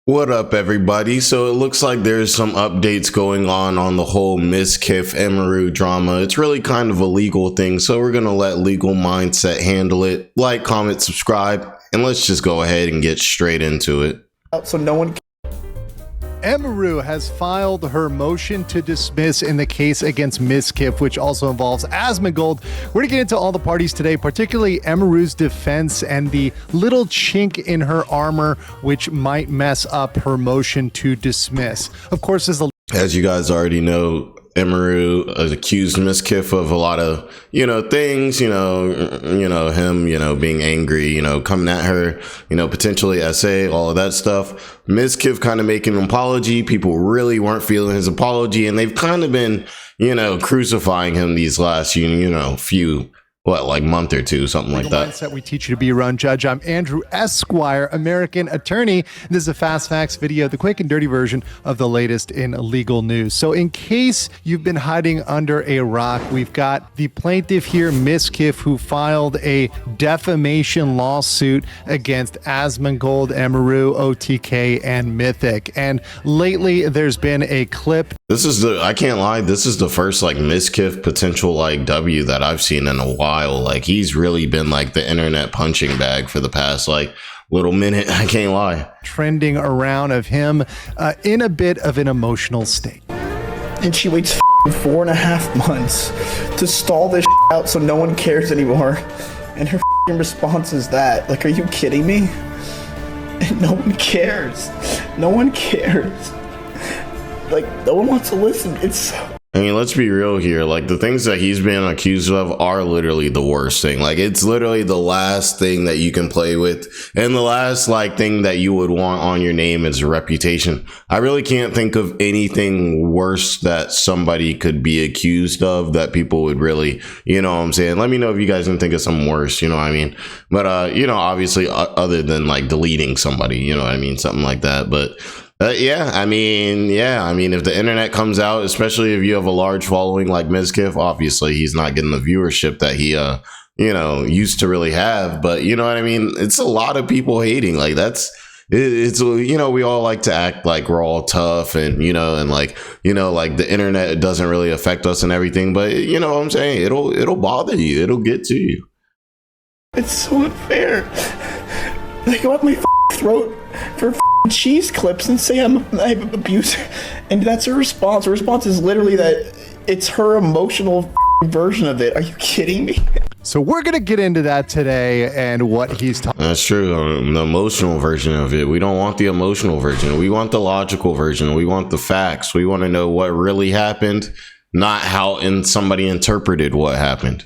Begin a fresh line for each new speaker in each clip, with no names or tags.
What up, everybody? So it looks like there's some updates going on the whole Mizkif Emiru drama. It's really kind of a legal thing, so we're going to let Legal Mindset handle it. Like, comment, subscribe, and let's just go ahead and get straight into it.
So no one.
Emiru has filed her motion to dismiss in the case against Mizkif, which also involves Asmongold. We're going to get into all the parties today, particularly Emiru's defense and the little chink in her armor, which might mess up her motion to dismiss. Of course,
as you guys already know, Emiru accused Mizkif of a lot of, things, him, being angry, coming at her, potentially essay, all of that stuff. Mizkif kind of making an apology. People really weren't feeling his apology, and they've kind of been, crucifying him these last, few month or two, something like that.
Mindset, we teach you to be your own judge. I'm Andrew Esquire, American attorney. This is a Fast Facts video, the quick and dirty version of the latest in legal news. So in case you've been hiding under a rock, we've got the plaintiff here, Mizkif, who filed a defamation lawsuit against Asmongold, Emiru, OTK, and Mythic. And lately there's been a clip.
I can't lie, this is the first Mizkif potential W that I've seen in a while. He's really been the internet punching bag for the past little minute. I can't lie.
Trending around of him in a bit of an emotional state.
And she waits 4.5 months to stall this out so no one cares anymore. And her response is that, are you kidding me? And no one cares. No one cares. No one wants to listen.
Let's be real here. The things that he's been accused of are literally the worst thing. It's literally the last thing that you can play with. And the last, thing that you would want on your name is a reputation. I really can't think of anything worse that somebody could be accused of that people would really, Let me know if you guys can think of something worse, But, obviously, other than, deleting somebody, Something like that. But if the internet comes out, especially if you have a large following like Mizkif, obviously he's not getting the viewership that he, used to really have. But it's a lot of people hating. We all like to act like we're all tough and, the internet doesn't really affect us and everything. But what I'm saying? It'll bother you. It'll get to you.
It's so unfair. They go up my throat for cheese clips and say I'm an abuser, and that's her response. Her response is literally that it's her emotional version of it. Are you kidding me?
So we're gonna get into that today and what he's talking.
That's true. The emotional version of it. We don't want the emotional version. We want the logical version. We want the facts. We want to know what really happened, not how somebody interpreted what happened.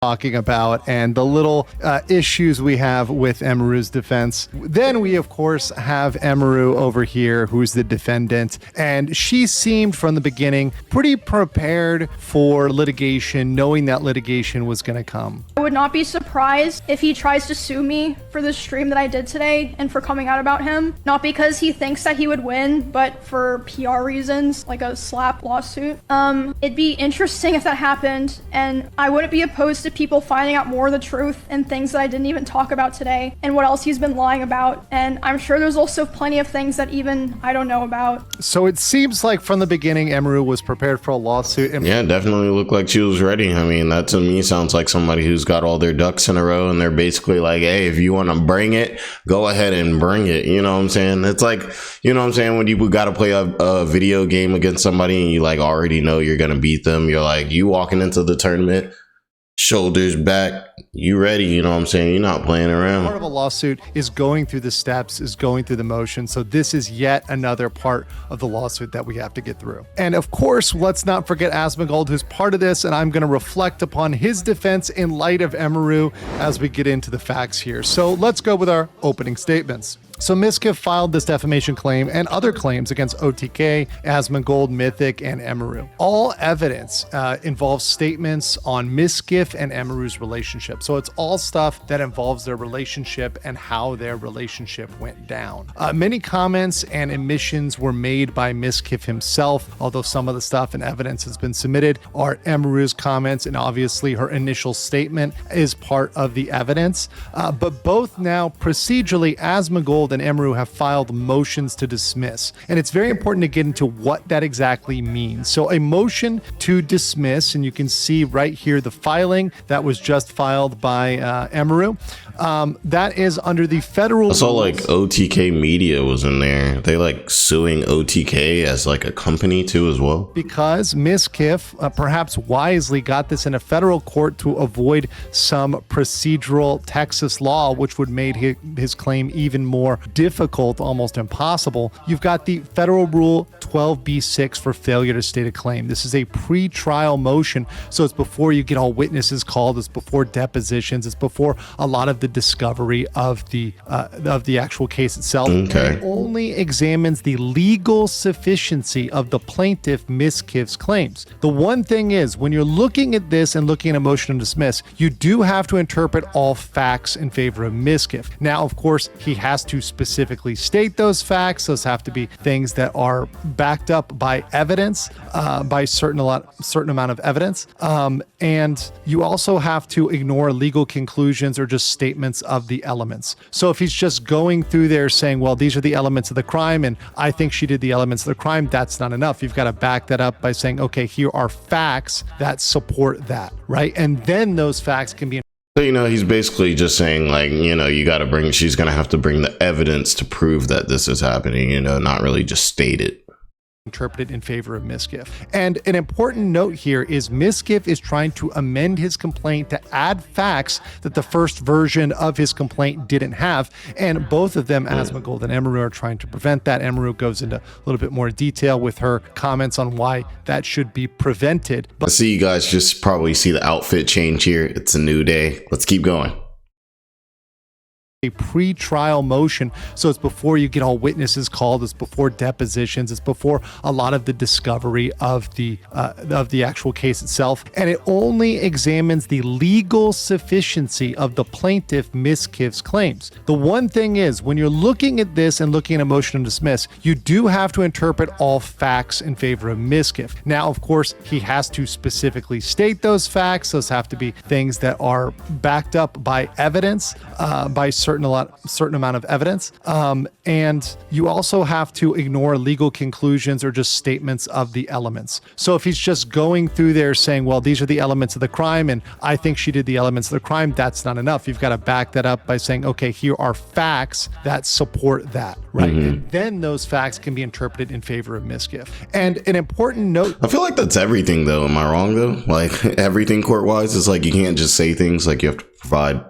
Talking about and the little issues we have with Emiru's defense. Then we of course have Emiru over here, who's the defendant, and she seemed from the beginning pretty prepared for litigation, knowing that litigation was going to come.
I would not be surprised if he tries to sue me for the stream that I did today and for coming out about him, not because he thinks that he would win, but for PR reasons, like a slap lawsuit. It'd be interesting if that happened, and I wouldn't be opposed to people finding out more of the truth and things that I didn't even talk about today and what else he's been lying about. And I'm sure there's also plenty of things that even I don't know about.
So it seems like from the beginning, Emiru was prepared for a lawsuit.
Yeah, definitely looked like she was ready. That to me sounds like somebody who's got all their ducks in a row and they're basically hey, if you want to bring it, go ahead and bring it. You know what I'm saying? It's when you got to play a video game against somebody and you already know you're going to beat them. You're you walking into the tournament, shoulders back, you ready, you're not playing around.
Part of a lawsuit is going through the steps, is going through the motion. So this is yet another part of the lawsuit that we have to get through. And of course, let's not forget Asmongold, who's part of this, and I'm going to reflect upon his defense in light of Emiru as we get into the facts here. So let's go with our opening statements. So Mizkif filed this defamation claim and other claims against OTK, Asmongold, Mythic, and Emiru. All evidence involves statements on Mizkif and Emiru's relationship. So it's all stuff that involves their relationship and how their relationship went down. Many comments and admissions were made by Mizkif himself, although some of the stuff and evidence has been submitted are Emiru's comments, and obviously her initial statement is part of the evidence. But both now procedurally, Asmongold and Emiru have filed motions to dismiss. And it's very important to get into what that exactly means. So a motion to dismiss, and you can see right here the filing that was just filed by Emiru. That is under the federal
I saw
rules.
like OTK Media was in there. They like suing OTK as like a company too as well.
Because Mizkif perhaps wisely got this in a federal court to avoid some procedural Texas law, which would make his claim even more difficult, almost impossible. You've got the federal rule 12b6 for failure to state a claim. This is a pre-trial motion, so it's before you get all witnesses called, it's before depositions, it's before a lot of the discovery of the actual case itself.
Okay.
It only examines the legal sufficiency of the plaintiff Mizkif's claims. The one thing is, when you're looking at this and looking at a motion to dismiss, you do have to interpret all facts in favor of Mizkif. Now, of course, he has to specifically state those facts. Those have to be things that are backed up by evidence, by certain amount of evidence. And you also have to ignore legal conclusions or just statements of the elements. So if he's just going through there saying, well, these are the elements of the crime, and I think she did the elements of the crime, that's not enough. You've got to back that up by saying, okay, here are facts that support that, right? And then those facts can be
So, he's basically just saying like, she's going to have to bring the evidence to prove that this is happening, not really just state it.
interpreted in favor of Mizkif. And an important note here is Mizkif is trying to amend his complaint to add facts that the first version of his complaint didn't have. And both of them, Asmongold and Emiru, are trying to prevent that. Emiru goes into a little bit more detail with her comments on why that should be prevented.
I see you guys just probably see the outfit change here. It's a new day. Let's keep going.
A pre-trial motion, so it's before you get all witnesses called, it's before depositions, it's before a lot of the discovery of the actual case itself, and it only examines the legal sufficiency of the plaintiff Mizkif's claims. The one thing is, when you're looking at this and looking at a motion to dismiss, you do have to interpret all facts in favor of Mizkif. Now, of course, he has to specifically state those facts. Those have to be things that are backed up by evidence, by certain amount of evidence, and you also have to ignore legal conclusions or just statements of the elements. So if he's just going through there saying, well, these are the elements of the crime, and I think she did the elements of the crime, that's not enough. You've got to back that up by saying, okay, here are facts that support that, right? And then those facts can be interpreted in favor of Mizkif. And an important note,
I feel like that's everything though. Am I wrong though? Like everything court-wise is like you can't just say things, like you have to provide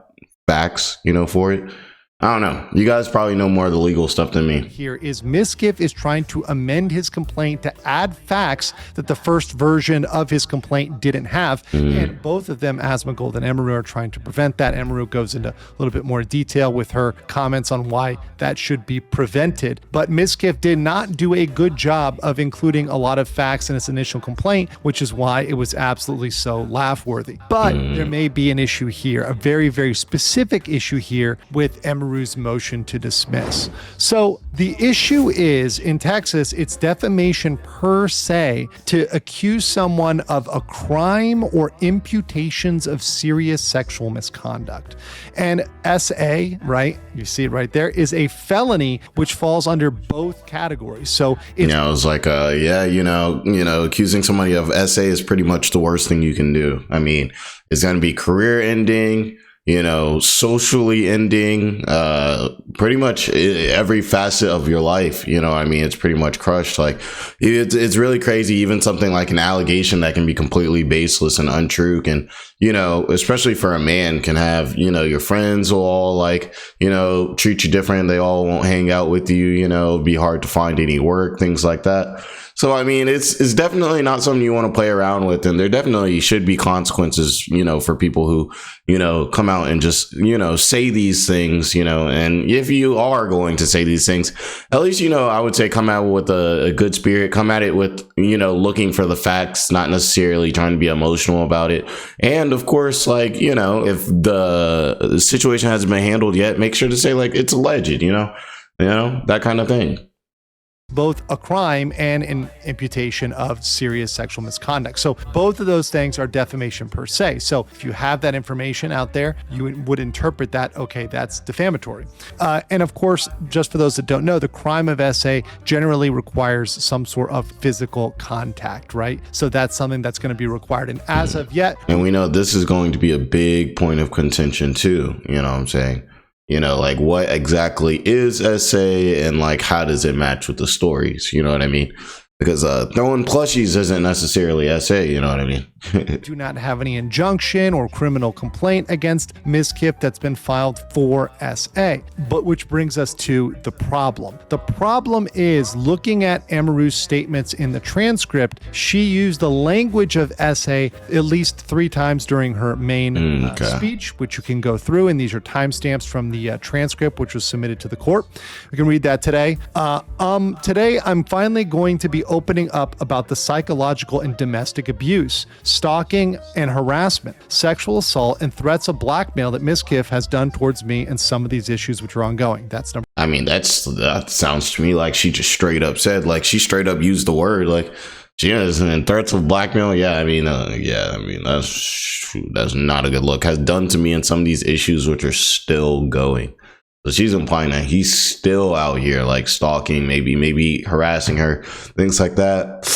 facts, for it. I don't know. You guys probably know more of the legal stuff than me.
Here is Mizkif is trying to amend his complaint to add facts that the first version of his complaint didn't have. And both of them, Asmongold and Emiru, are trying to prevent that. Emiru goes into a little bit more detail with her comments on why that should be prevented. But Mizkif did not do a good job of including a lot of facts in its initial complaint, which is why it was absolutely so laugh-worthy. But there may be an issue here, a very, very specific issue here with Emiru's motion to dismiss. So the issue is, in Texas, it's defamation per se to accuse someone of a crime or imputations of serious sexual misconduct. And SA, right, you see it right there, is a felony which falls under both categories. So it's
I was like, accusing somebody of SA is pretty much the worst thing you can do. I mean, it's going to be career ending, socially ending, pretty much every facet of your life. It's pretty much crushed. Like it's really crazy. Even something like an allegation that can be completely baseless and untrue can, especially for a man, can have, your friends will all like, treat you different. They all won't hang out with you, it'd be hard to find any work, things like that. So, it's definitely not something you want to play around with. And there definitely should be consequences, for people who, come out and just, say these things, and if you are going to say these things, at least, I would say come out with a good spirit, come at it with, looking for the facts, not necessarily trying to be emotional about it. And of course, like, if the situation hasn't been handled yet, make sure to say like, it's alleged, that kind of thing.
both a crime and an imputation of serious sexual misconduct. So both of those things are defamation per se. So if you have that information out there, you would interpret that, okay, that's defamatory. And of course, just for those that don't know, the crime of SA generally requires some sort of physical contact, right? So that's something that's going to be required. And as of yet,
and we know this is going to be a big point of contention too, you know what I'm saying? You know, like what exactly is SA and like how does it match with the stories? You know what I mean? Because throwing plushies isn't necessarily SA, you know what I mean?
do not have any injunction or criminal complaint against Mizkif that's been filed for SA. But which brings us to the problem. The problem is, looking at Emiru's statements in the transcript, she used the language of SA at least 3 times during her main speech, which you can go through, and these are timestamps from the transcript, which was submitted to the court. We can read that today. Today, I'm finally going to be opening up about the psychological and domestic abuse, stalking and harassment, sexual assault, and threats of blackmail that Mizkif has done towards me and some of these issues which are ongoing. That's number.
I mean, that sounds to me like she just straight up said, like she straight up used the word, like she is, and threats of blackmail. Yeah, I mean, that's not a good look. Has done to me in some of these issues which are still going. So she's implying that he's still out here like stalking, maybe harassing her, things like that.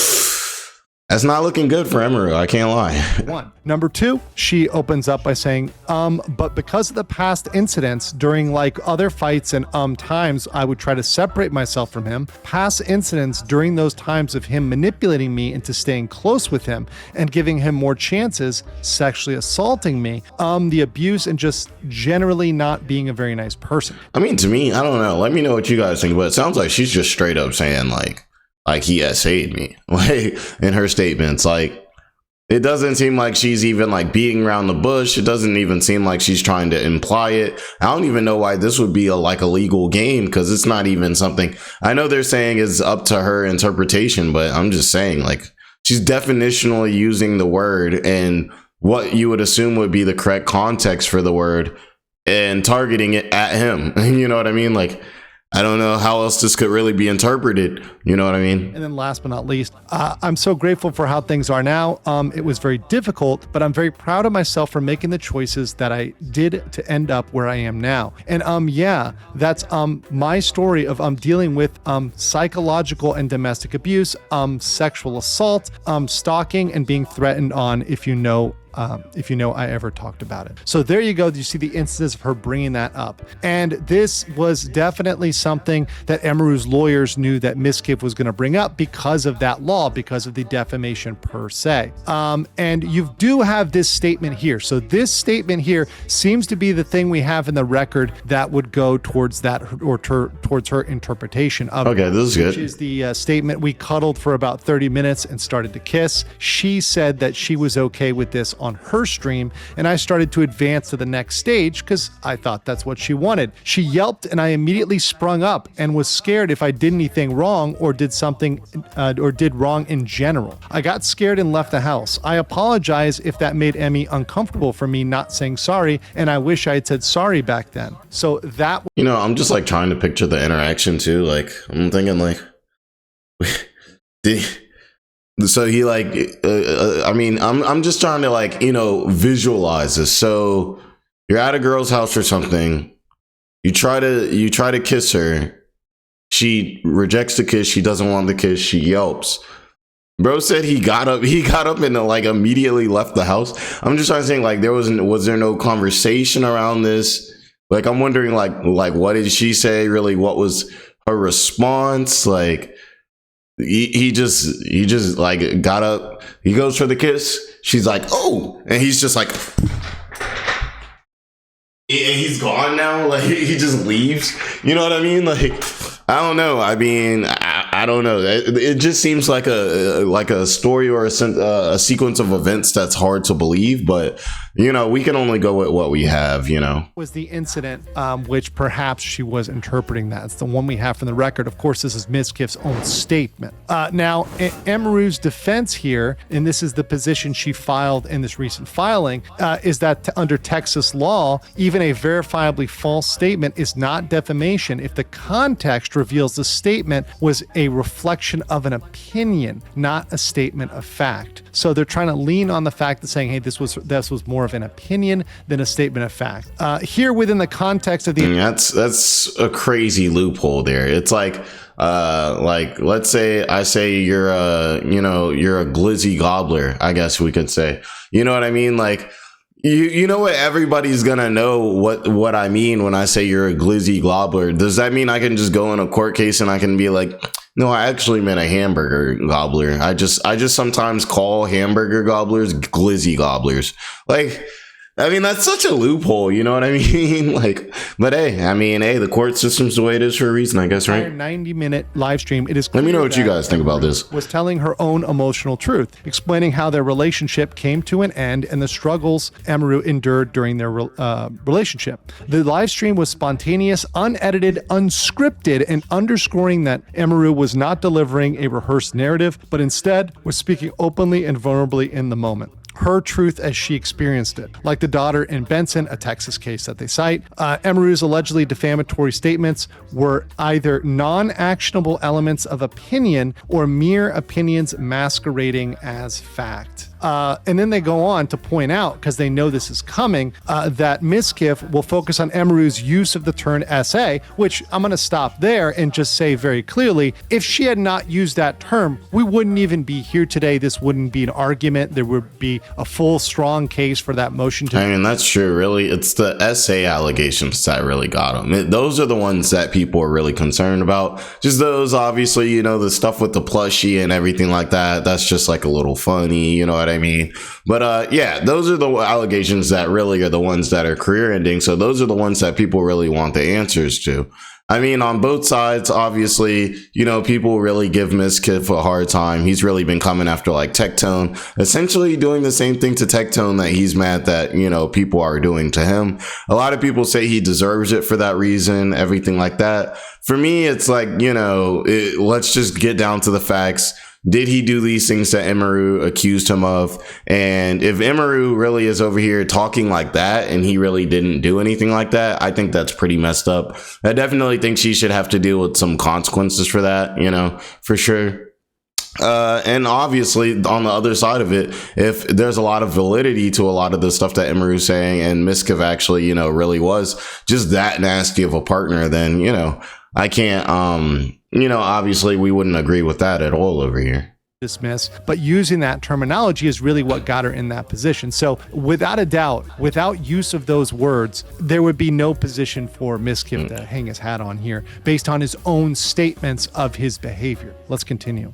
That's not looking good for Emiru, I can't lie.
1. Number 2, she opens up by saying, but because of the past incidents during like other fights and times I would try to separate myself from him, past incidents during those times of him manipulating me into staying close with him and giving him more chances, sexually assaulting me, the abuse, and just generally not being a very nice person.
I mean, to me, I don't know. Let me know what you guys think, but it sounds like she's just straight up saying like he SA'd me, like in her statements. Like, it doesn't seem like she's even like beating around the bush. It doesn't even seem like she's trying to imply it. I don't even know why this would be a legal game, because it's not even something I know they're saying is up to her interpretation, but I'm just saying, like, she's definitionally using the word and what you would assume would be the correct context for the word and targeting it at him. You know what I mean? Like, I don't know how else this could really be interpreted. You know what I mean?
And then last but not least, I'm so grateful for how things are now. It was very difficult, but I'm very proud of myself for making the choices that I did to end up where I am now. And yeah, that's my story of dealing with psychological and domestic abuse, sexual assault, stalking, and being threatened on if you know I ever talked about it. So there you go. You see the instances of her bringing that up. And this was definitely something that Emiru's lawyers knew that Mizkif was going to bring up because of that law, because of the defamation per se. And you do have this statement here. So this statement here seems to be the thing we have in the record that would go towards that, or towards her interpretation of
okay,
it.
this is good.
Which is the statement, we cuddled for about 30 minutes and started to kiss. She said that she was okay with this on her stream, and I started to advance to the next stage because I thought that's what she wanted. She yelped, and I immediately sprung up and was scared if I did anything wrong or did something or did wrong in general. I got scared and left the house. I apologize if that made Emmy uncomfortable for me not saying sorry, and I wish I had said sorry back then. So that,
you know, I'm just like trying to picture the interaction too. Like, I'm thinking like, so he like, I mean, I'm just trying to like, you know, visualize this. So you're at a girl's house or something. You try to kiss her. She rejects the kiss. She doesn't want the kiss. She yelps. Bro said he got up and like immediately left the house. I'm just trying to think, like, was there no conversation around this? Like, I'm wondering like what did she say? Really, what was her response? Like, he just like got up, he goes for the kiss, she's like, oh, and he's just like, he's gone now, like he just leaves, you know what I mean? Like, I don't know, I mean, I don't know, it just seems like a story or a sequence of events that's hard to believe, but we can only go with what we have,
Was the incident which perhaps she was interpreting that. It's the one we have from the record. Of course, this is Mizkif's own statement. Now, Emiru's defense here, and this is the position she filed in this recent filing, is that under Texas law, even a verifiably false statement is not defamation if the context reveals the statement was a reflection of an opinion, not a statement of fact. So they're trying to lean on the fact that saying, hey, this was more of an opinion than a statement of fact. Here within the context of the
that's a crazy loophole there. It's like let's say I say you're a glizzy gobbler, I guess we could say. You know what I mean? Like you know what, everybody's gonna know what I mean when I say you're a glizzy gobbler. Does that mean I can just go in a court case and I can be like, no, I actually meant a hamburger gobbler. I just sometimes call hamburger gobblers glizzy gobblers. Like, I mean, that's such a loophole, you know what I mean? Like, but hey, the court system's the way it is for a reason, I guess, right?
90-minute live stream. It is.
Let me know what you guys think about this.
Was telling her own emotional truth, explaining how their relationship came to an end and the struggles Emiru endured during their relationship. The live stream was spontaneous, unedited, unscripted, and underscoring that Emiru was not delivering a rehearsed narrative, but instead was speaking openly and vulnerably in the moment. Her truth as she experienced it. Like the daughter in Benson, a Texas case that they cite, Emiru's allegedly defamatory statements were either non-actionable elements of opinion or mere opinions masquerading as fact. And then they go on to point out, because they know this is coming, that Mizkif will focus on Emiru's use of the term SA, which I'm going to stop there and just say very clearly, if she had not used that term, we wouldn't even be here today. This wouldn't be an argument. There would be a full, strong case for that motion to...
I mean, that's true, really. It's the SA allegations that really got them. Those are the ones that people are really concerned about. Just those, obviously, the stuff with the plushie and everything like that, that's just like a little funny, you know what I mean? But yeah, those are the allegations that really are the ones that are career ending. So those are the ones that people really want the answers to. I mean, on both sides, obviously, people really give Mizkif a hard time. He's really been coming after like Tectone, essentially doing the same thing to Tectone that he's mad that, people are doing to him. A lot of people say he deserves it for that reason, everything like that. For me, it's like, let's just get down to the facts. Did he do these things that Emiru accused him of? And if Emiru really is over here talking like that and he really didn't do anything like that, I think that's pretty messed up. I definitely think she should have to deal with some consequences for that, for sure. And obviously on the other side of it, if there's a lot of validity to a lot of the stuff that Emiru's saying and Mizkif actually, really was just that nasty of a partner, then, I can't, obviously we wouldn't agree with that at all over here.
Dismiss, but using that terminology is really what got her in that position. So without a doubt, without use of those words, there would be no position for Mizkif to hang his hat on here based on his own statements of his behavior. Let's continue.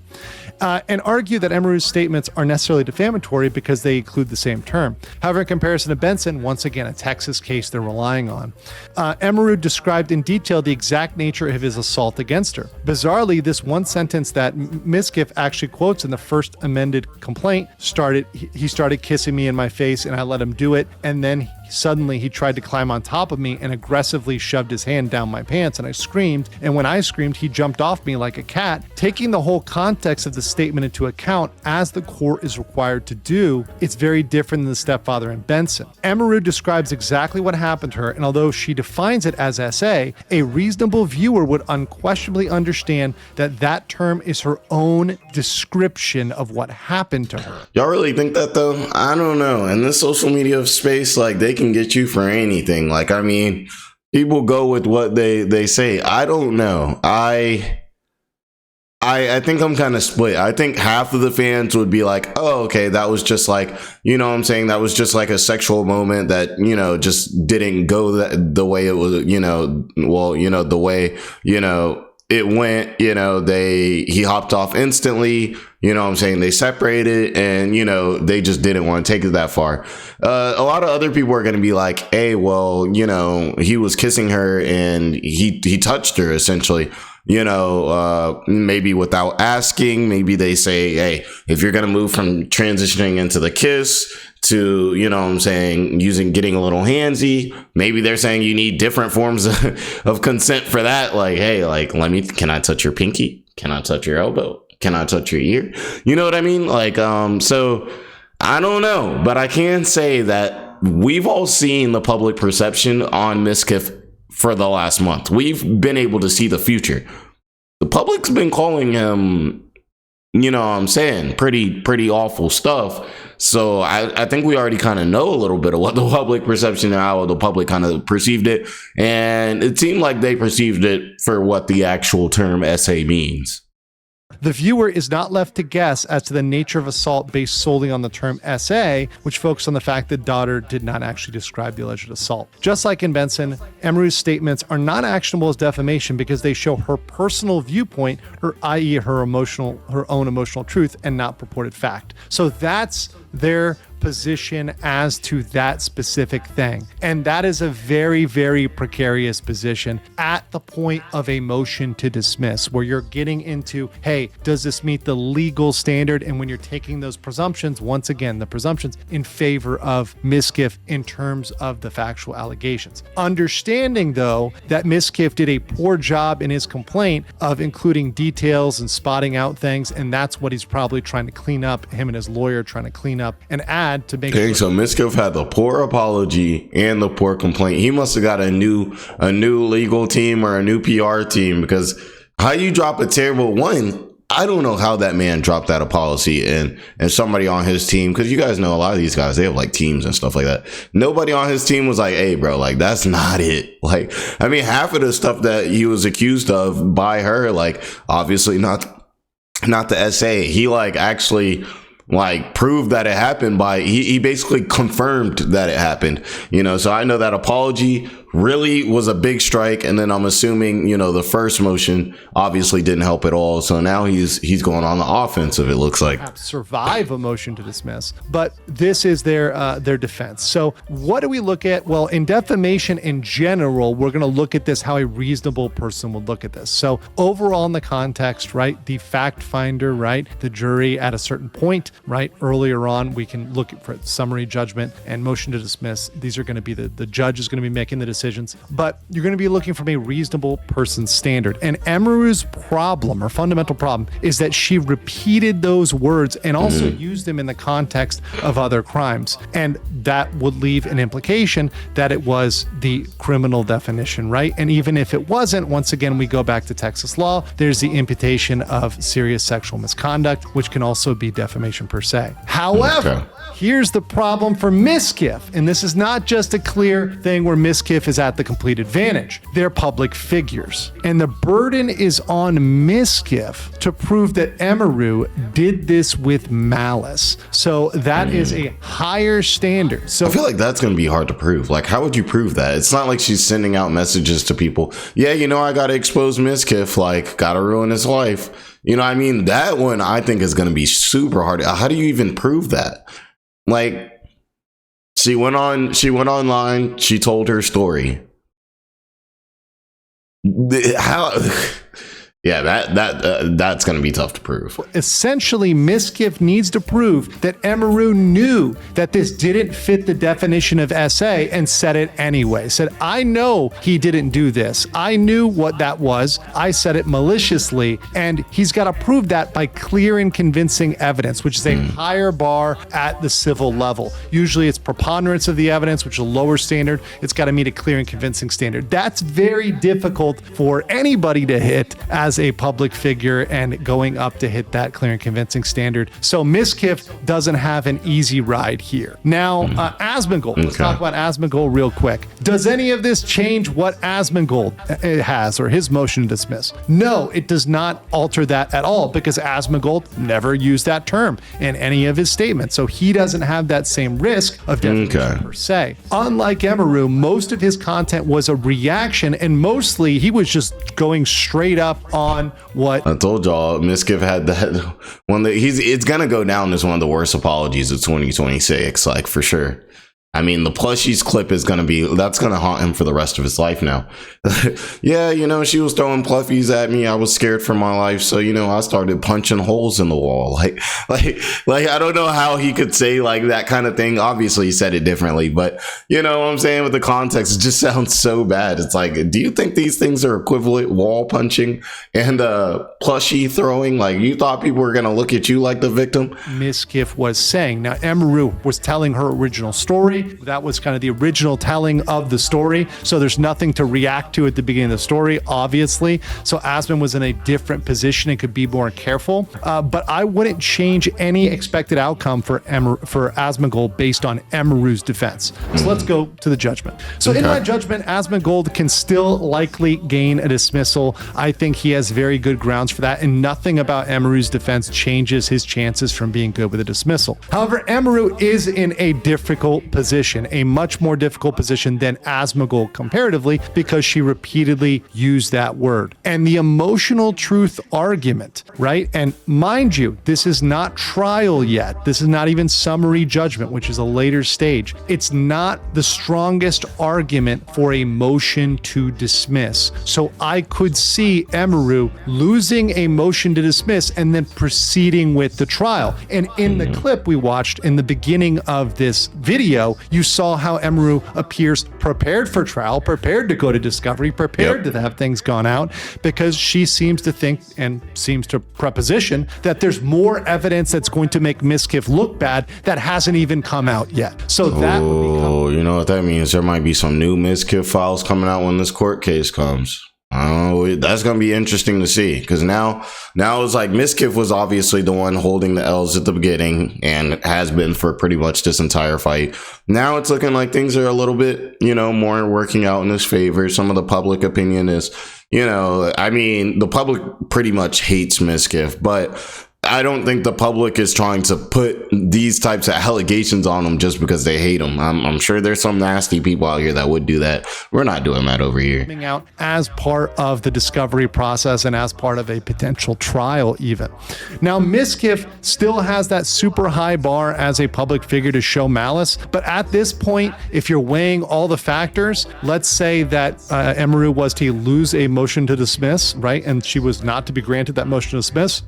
And argue that Emiru's statements are necessarily defamatory because they include the same term. However, in comparison to Benson, once again, a Texas case they're relying on, Emiru described in detail the exact nature of his assault against her. Bizarrely, this one sentence that Mizkif actually quotes in the first amended complaint he started kissing me in my face and I let him do it, and then suddenly he tried to climb on top of me and aggressively shoved his hand down my pants, and I screamed, and when I screamed, he jumped off me like a cat. Taking the whole context of the statement into account, as the court is required to do, it's very different than the stepfather in Benson. Emiru describes exactly what happened to her, and although she defines it as SA, a reasonable viewer would unquestionably understand that that term is her own description of what happened to her.
Y'all really think that though? I don't know. In this social media space, like, they can get you for anything. Like, I mean, people go with what they say. I don't know. I think I'm kind of split. I think half of the fans would be like, oh, okay, that was just like, what I'm saying? That was just like a sexual moment that, just didn't go the way it was, the way, it went, he hopped off instantly, what I'm saying? They separated and, they just didn't want to take it that far. A lot of other people are going to be like, hey, well, he was kissing her and he touched her essentially. Maybe without asking. Maybe they say, hey, if you're going to move from transitioning into the kiss to, you know what I'm saying, getting a little handsy. Maybe they're saying you need different forms of consent for that. Like, hey, like, can I touch your pinky? Can I touch your elbow? Can I touch your ear? You know what I mean? Like, so I don't know, but I can say that we've all seen the public perception on Mizkif for the last month. We've been able to see the future. The public's been calling him, you know what I'm saying, pretty awful stuff. So I think we already kind of know a little bit of what the public perception and how the public kind of perceived it. And it seemed like they perceived it for what the actual term SA means.
The viewer is not left to guess as to the nature of assault based solely on the term SA, which focused on the fact that daughter did not actually describe the alleged assault. Just like in Benson, Emiru's statements are not actionable as defamation because they show her personal viewpoint, i.e. her own emotional truth, and not purported fact. So that's their position as to that specific thing. And that is a very, very precarious position at the point of a motion to dismiss, where you're getting into, hey, does this meet the legal standard? And when you're taking those presumptions, once again, the presumptions in favor of Mizkif in terms of the factual allegations. Understanding, though, that Mizkif did a poor job in his complaint of including details and spotting out things, and that's what he's probably trying to clean up, him and his lawyer trying to clean up and add to make
sure. So Mizkif had the poor apology and the poor complaint. He must have got a new legal team or a new PR team, because how you drop a terrible one, I don't know how that man dropped that apology and somebody on his team, because you guys know a lot of these guys, they have like teams and stuff like that. Nobody on his team was like, hey bro, like that's not it. Like, I mean, half of the stuff that he was accused of by her, like obviously not the SA. He like actually like proved that it happened by he basically confirmed that it happened, you know. So I know that apology really was a big strike, and then I'm assuming, you know, the first motion obviously didn't help at all. So now he's going on the offensive, it looks like.
Survive a motion to dismiss, but this is their defense. So what do we look at? Well, in defamation in general, we're going to look at this how a reasonable person would look at this. So overall in the context, right, the fact finder, right, the jury at a certain point, right, earlier on, we can look for summary judgment and motion to dismiss. These are going to be the judge is going to be making the decisions, but you're going to be looking from a reasonable person's standard. And Emiru's problem, or fundamental problem, is that she repeated those words and also used them in the context of other crimes. And that would leave an implication that it was the criminal definition, right? And even if it wasn't, once again, we go back to Texas law, there's the imputation of serious sexual misconduct, which can also be defamation per se. However, here's the problem for Mizkif, and this is not just a clear thing where Mizkif is at the complete advantage. They're public figures, and the burden is on Mizkif to prove that Emiru did this with malice. So that is a higher standard. So
I feel like that's going to be hard to prove. Like, how would you prove that? It's not like she's sending out messages to people. Yeah, you know, I got to expose Mizkif, like, got to ruin his life. You know what I mean? That one I think is going to be super hard. How do you even prove that? Like, she went online, she told her story. How? Yeah, that's going to be tough to prove.
Essentially, Mizkif needs to prove that Emiru knew that this didn't fit the definition of SA and said it anyway. Said, I know he didn't do this. I knew what that was. I said it maliciously. And he's got to prove that by clear and convincing evidence, which is a higher bar at the civil level. Usually it's preponderance of the evidence, which is a lower standard. It's got to meet a clear and convincing standard. That's very difficult for anybody to hit as a public figure and going up to hit that clear and convincing standard. So Mizkif doesn't have an easy ride here. Now, Asmongold. Let's talk about Asmongold real quick. Does any of this change what Asmongold has or his motion to dismiss? No, it does not alter that at all, because Asmongold never used that term in any of his statements. So he doesn't have that same risk of defamation per se. Unlike Emiru, most of his content was a reaction, and mostly he was just going straight up on what
I told y'all. Mizkif had that one that it's gonna go down as one of the worst apologies of 2026, like for sure. I mean, the plushies clip is that's gonna haunt him for the rest of his life now. Yeah, you know, she was throwing pluffies at me. I was scared for my life, so you know, I started punching holes in the wall. Like I don't know how he could say like that kind of thing. Obviously, he said it differently, but you know what I'm saying, with the context, it just sounds so bad. It's like, do you think these things are equivalent? Wall punching and plushie throwing? Like, you thought people were gonna look at you like the victim?
Mizkif was saying. Now, Emiru was telling her original story. That was kind of the original telling of the story. So there's nothing to react to at the beginning of the story, obviously. So Asmon was in a different position and could be more careful. But I wouldn't change any expected outcome for Asmongold based on Emiru's defense. So let's go to the judgment. So in my judgment, Asmongold can still likely gain a dismissal. I think he has very good grounds for that, and nothing about Emiru's defense changes his chances from being good with a dismissal. However, Emiru is in a difficult position, a much more difficult position than Asmongold comparatively, because she repeatedly used that word. And the emotional truth argument, right? And mind you, this is not trial yet. This is not even summary judgment, which is a later stage. It's not the strongest argument for a motion to dismiss. So I could see Emiru losing a motion to dismiss and then proceeding with the trial. And in the clip we watched in the beginning of this video, you saw how Emiru appears prepared for trial, prepared to go to discovery, prepared to have things gone out, because she seems to think and seems to preposition that there's more evidence that's going to make Mizkif look bad that hasn't even come out yet. So that would become...
you know what that means? There might be some new Mizkif files coming out when this court case comes. Oh, that's going to be interesting to see, because now it's like Mizkif was obviously the one holding the L's at the beginning and has been for pretty much this entire fight. Now it's looking like things are a little bit, you know, more working out in his favor. Some of the public opinion is, you know, I mean, the public pretty much hates Mizkif, but I don't think the public is trying to put these types of allegations on him just because they hate him. I'm sure there's some nasty people out here that would do that. We're not doing that over here.
Coming out as part of the discovery process and as part of a potential trial even. Now, Mizkif still has that super high bar as a public figure to show malice, but at this point, if you're weighing all the factors, let's say that Emiru was to lose a motion to dismiss, right? And she was not to be granted that motion to dismiss.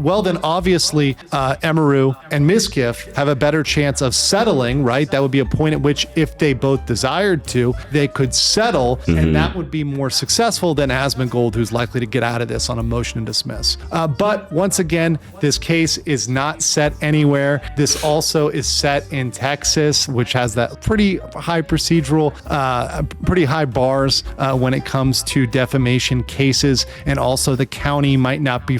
Well, then obviously Emiru and Mizkif have a better chance of settling, right? That would be a point at which, if they both desired to, they could settle, and that would be more successful than Asmongold, who's likely to get out of this on a motion to dismiss. But once again, this case is not set anywhere. This also is set in Texas, which has that pretty high procedural, pretty high bars when it comes to defamation cases, and also the county might not be...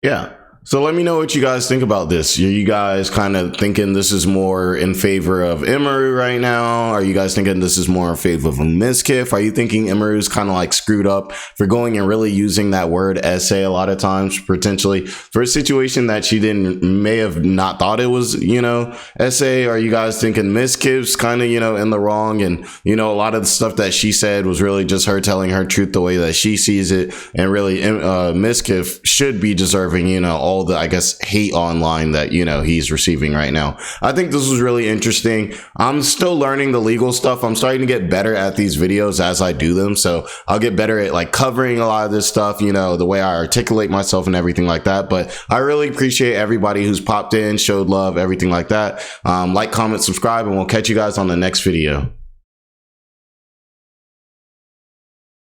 Yeah. So let me know what you guys think about this. Are you guys kind of thinking this is more in favor of Emiru right now? Are you guys thinking this is more in favor of Mizkif? Are you thinking Emiru's kind of like screwed up for going and really using that word essay a lot of times, potentially for a situation that she may have not thought it was, you know, essay? Are you guys thinking Mizkif's kind of, you know, in the wrong, and, you know, a lot of the stuff that she said was really just her telling her truth the way that she sees it, and really Mizkif should be deserving, you know, all the, I guess, hate online that, you know, he's receiving right now? I think this was really interesting. I'm still learning the legal stuff. I'm starting to get better at these videos as I do them, so I'll get better at like covering a lot of this stuff, you know, the way I articulate myself and everything like that. But I really appreciate everybody who's popped in, showed love, everything like that. Like, comment, subscribe, and we'll catch you guys on the next video.